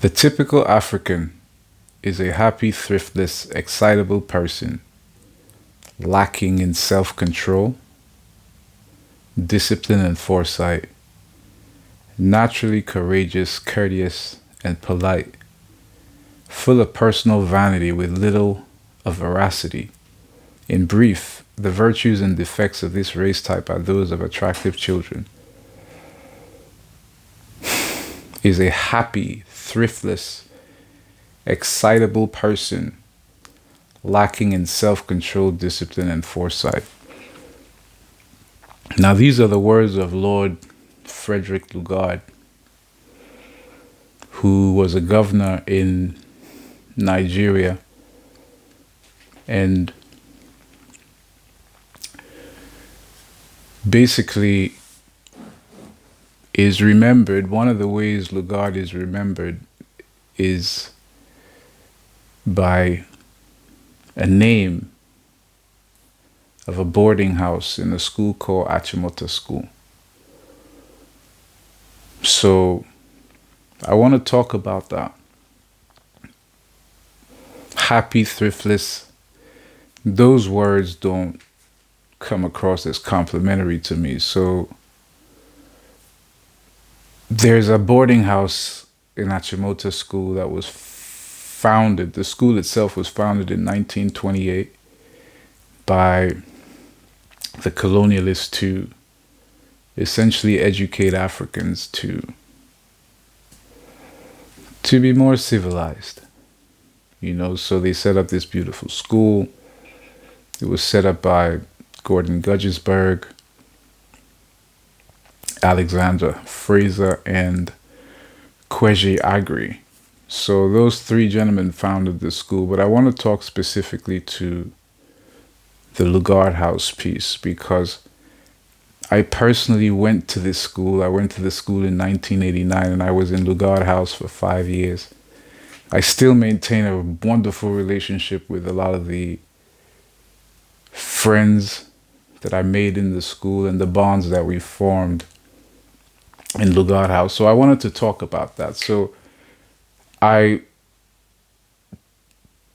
The typical African is a happy, thriftless, excitable person, lacking in self control, discipline, and foresight, naturally courageous, courteous, and polite, full of personal vanity with little of veracity. In brief, the virtues and defects of this race type are those of attractive children. Is a happy, thriftless, excitable person, lacking in self control, discipline, and foresight. Now, these are the words of Lord Frederick Lugard, who was a governor in Nigeria and basically is remembered. One of the ways Lugard is remembered is by a name of a boarding house in a school called Achimota School. So I want to talk about that. Happy, thriftless, those words don't come across as complimentary to me. So there's a boarding house in Achimota School that was founded, the school itself was founded in 1928 by the colonialists to essentially educate Africans to be more civilized. So they set up this beautiful school. It was set up by Gordon Gudgesberg, Alexander Fraser, and Kwesi Agri. So those three gentlemen founded the school, but I want to talk specifically to the Lugard House piece because I personally went to this school. I went to the school in 1989 and I was in Lugard House for 5 years. I still maintain a wonderful relationship with a lot of the friends that I made in the school and the bonds that we formed in Lugard House. So I wanted to talk about that. So I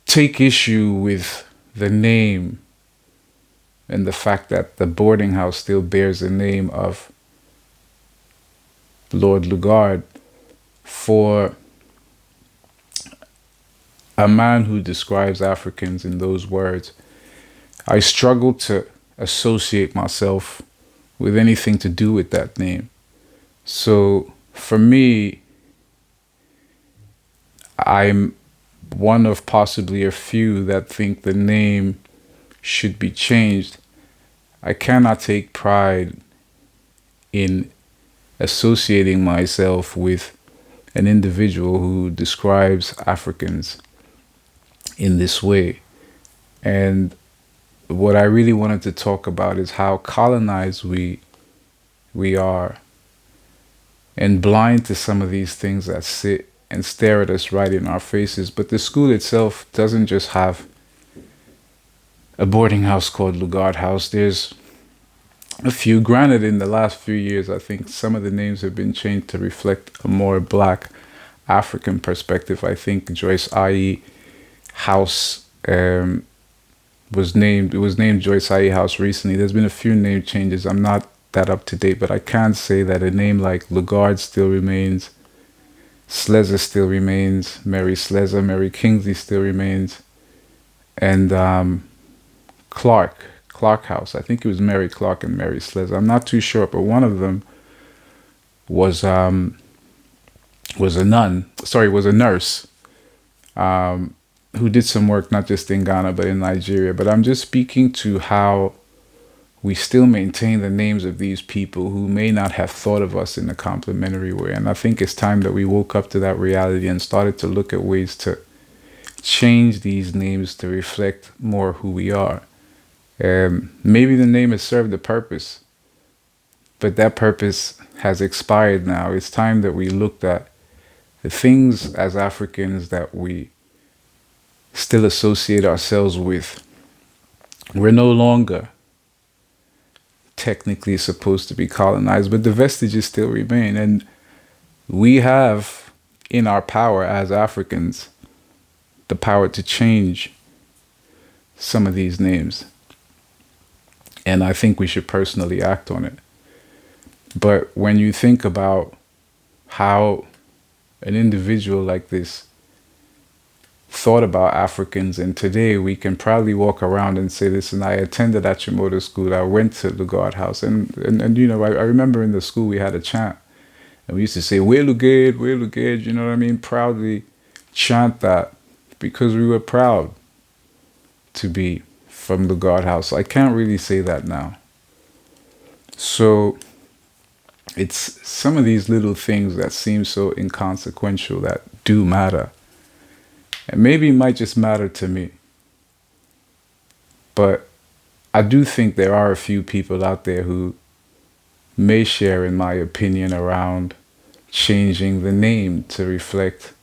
take issue with the name and the fact that the boarding house still bears the name of Lord Lugard for a man who describes Africans in those words. I struggle to associate myself with anything to do with that name. So for me, I'm one of possibly a few that think the name should be changed. I cannot take pride in associating myself with an individual who describes Africans in this way. And what I really wanted to talk about is how colonized we are and blind to some of these things that sit and stare at us right in our faces. But the school itself doesn't just have a boarding house called Lugard House. There's a few. Granted, in the last few years, I think some of the names have been changed to reflect a more Black African perspective. I think Joyce I.E. House was named Joyce I.E. House recently. There's been a few name changes. I'm not that up to date, but I can say that a name like Lugard still remains. Slezzer still remains. Mary Slezzer, Mary Kingsley still remains. And Clark House. I think it was Mary Clark and Mary Slezzer. I'm not too sure, but one of them was a nurse who did some work not just in Ghana but in Nigeria. But I'm just speaking to how we still maintain the names of these people who may not have thought of us in a complimentary way. And I think it's time that we woke up to that reality and started to look at ways to change these names to reflect more who we are. Maybe the name has served a purpose, but that purpose has expired now. It's time that we looked at the things as Africans that we still associate ourselves with. We're no longer technically supposed to be colonized, but the vestiges still remain. And we have in our power as Africans, the power to change some of these names. And I think we should personally act on it. But when you think about how an individual like this thought about Africans, and today we can proudly walk around and say, listen, I attended Achimota School, I went to Lugard House, and you know, I remember in the school we had a chant, and we used to say, we're Lugard, you know what I mean? Proudly chant that, because we were proud to be from Lugard House. I can't really say that now. So it's some of these little things that seem so inconsequential that do matter. And maybe it might just matter to me. But I do think there are a few people out there who may share in my opinion around changing the name to reflect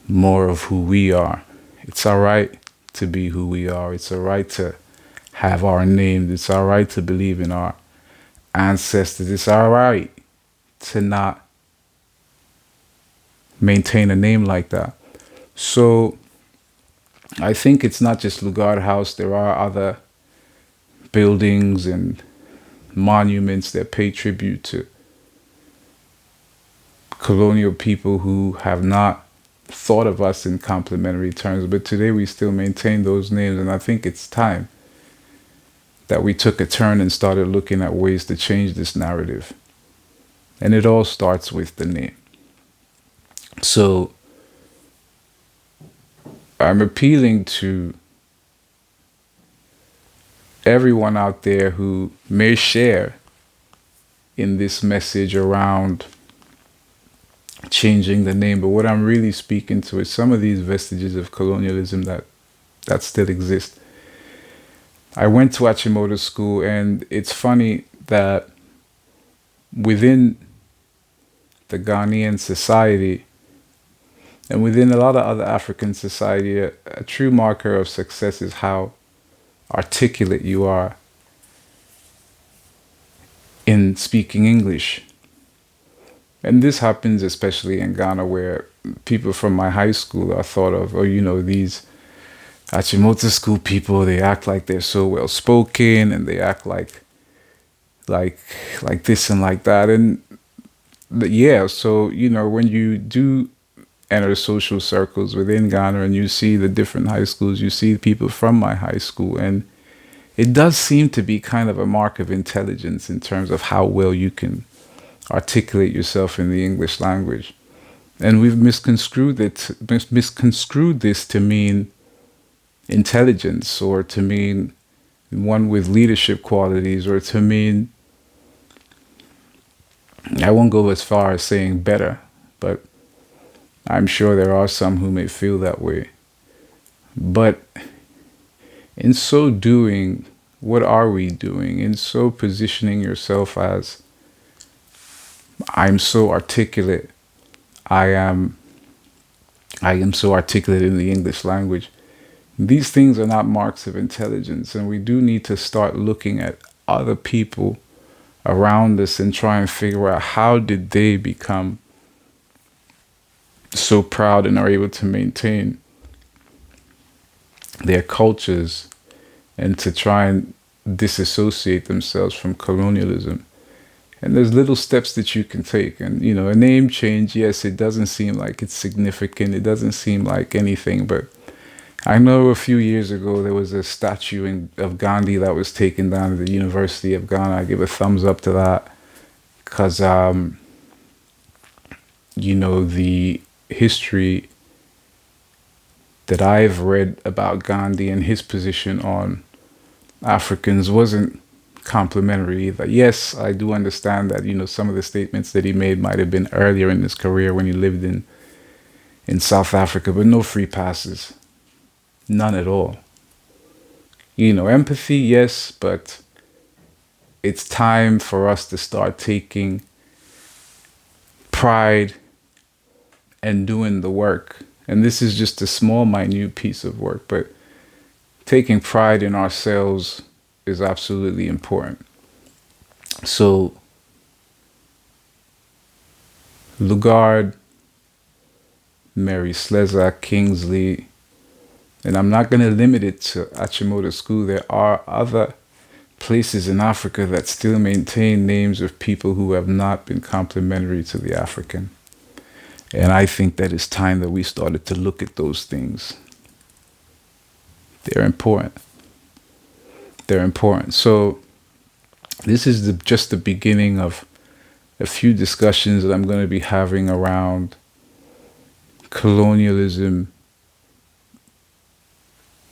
more of who we are. It's all right to be who we are. It's all right to have our name. It's all right to believe in our ancestors. It's all right to not maintain a name like that. So I think it's not just Lugard House. There are other buildings and monuments that pay tribute to colonial people who have not thought of us in complimentary terms. But today we still maintain those names. And I think it's time that we took a turn and started looking at ways to change this narrative. And it all starts with the name. So I'm appealing to everyone out there who may share in this message around changing the name. But what I'm really speaking to is some of these vestiges of colonialism that still exist. I went to Achimota School, and it's funny that within the Ghanaian society, and within a lot of other African society, a true marker of success is how articulate you are in speaking English. And this happens especially in Ghana, where people from my high school are thought of, oh, you know, these Achimota School people, they act like they're so well spoken, and they act like this and like that. And yeah, so, you know, when you do enter social circles within Ghana and you see the different high schools, you see people from my high school, and it does seem to be kind of a mark of intelligence in terms of how well you can articulate yourself in the English language. And we've misconstrued this to mean intelligence, or to mean one with leadership qualities, or to mean, I won't go as far as saying better, but I'm sure there are some who may feel that way. But in so doing, what are we doing? In so positioning yourself as, I'm so articulate, I am so articulate in the English language. These things are not marks of intelligence, and we do need to start looking at other people around us and try and figure out, how did they become so proud and are able to maintain their cultures and to try and disassociate themselves from colonialism. And there's little steps that you can take. And, you know, a name change, yes, it doesn't seem like it's significant. It doesn't seem like anything. But I know a few years ago there was a statue of Gandhi that was taken down at the University of Ghana. I give a thumbs up to that, because, you know, the history that I've read about Gandhi and his position on Africans wasn't complimentary either. Yes, I do understand that, you know, some of the statements that he made might have been earlier in his career when he lived in South Africa, but no free passes. None at all. You know, empathy, yes, but it's time for us to start taking pride and doing the work. And this is just a small, minute piece of work, but taking pride in ourselves is absolutely important. So Lugard Mary Slezak, Kingsley, and I'm not going to limit it to Achimota School. There are other places in Africa that still maintain names of people who have not been complementary to the African. And I think that it's time that we started to look at those things. They're important. They're important. So this is just the beginning of a few discussions that I'm going to be having around colonialism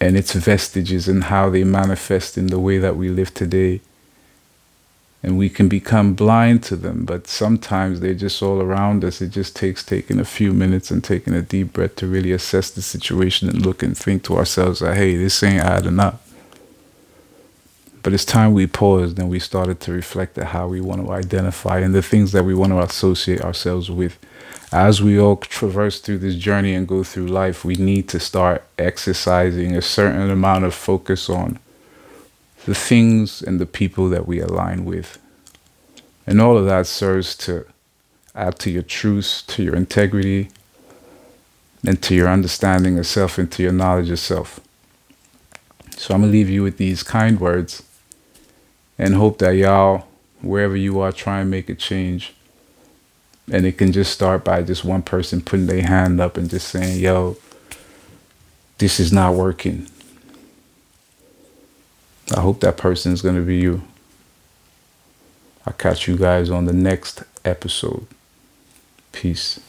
and its vestiges and how they manifest in the way that we live today. And we can become blind to them, but sometimes they're just all around us. It just takes taking a few minutes and taking a deep breath to really assess the situation and look and think to ourselves that, hey, this ain't adding up. But it's time we paused and we started to reflect at how we want to identify and the things that we want to associate ourselves with. As we all traverse through this journey and go through life, we need to start exercising a certain amount of focus on the things and the people that we align with. And all of that serves to add to your truth, to your integrity, and to your understanding of self and to your knowledge of self. So I'm going to leave you with these kind words and hope that y'all, wherever you are, try and make a change. And it can just start by just one person putting their hand up and just saying, yo, this is not working. I hope that person is going to be you. I'll catch you guys on the next episode. Peace.